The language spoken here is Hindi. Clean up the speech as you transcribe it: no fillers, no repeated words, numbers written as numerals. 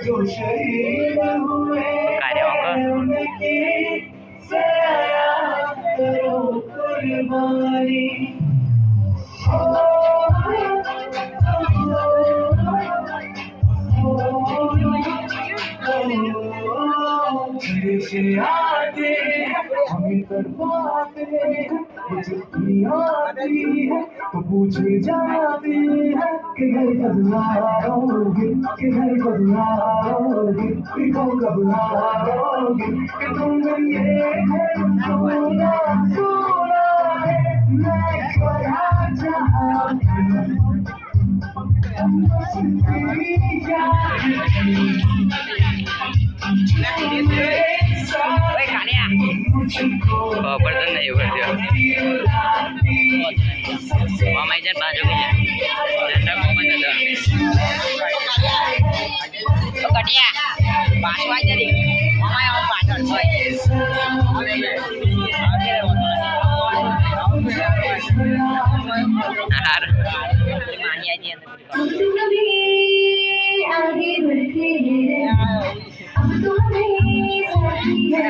जो शहीद हुए उनकी सयाहत करो कुर्बानी। आते हमें करवाते मुझे आती है तो पूछे जाती है कि घर कब आओगे, कि घर कब आओगे, कि तुम कब आओगे, कि तुमने ये घर सोना सोना है मैं बड़ा चाहता Oi, Kania. Oh, berarti nih berarti. Mama ijan baju aja. Janda mau mana dah? Oh, Kania. Baju aja nih. Mama yang mau baju. Har. Mani aja yang आगे बढ़ते हैं अब तो हमें साथी है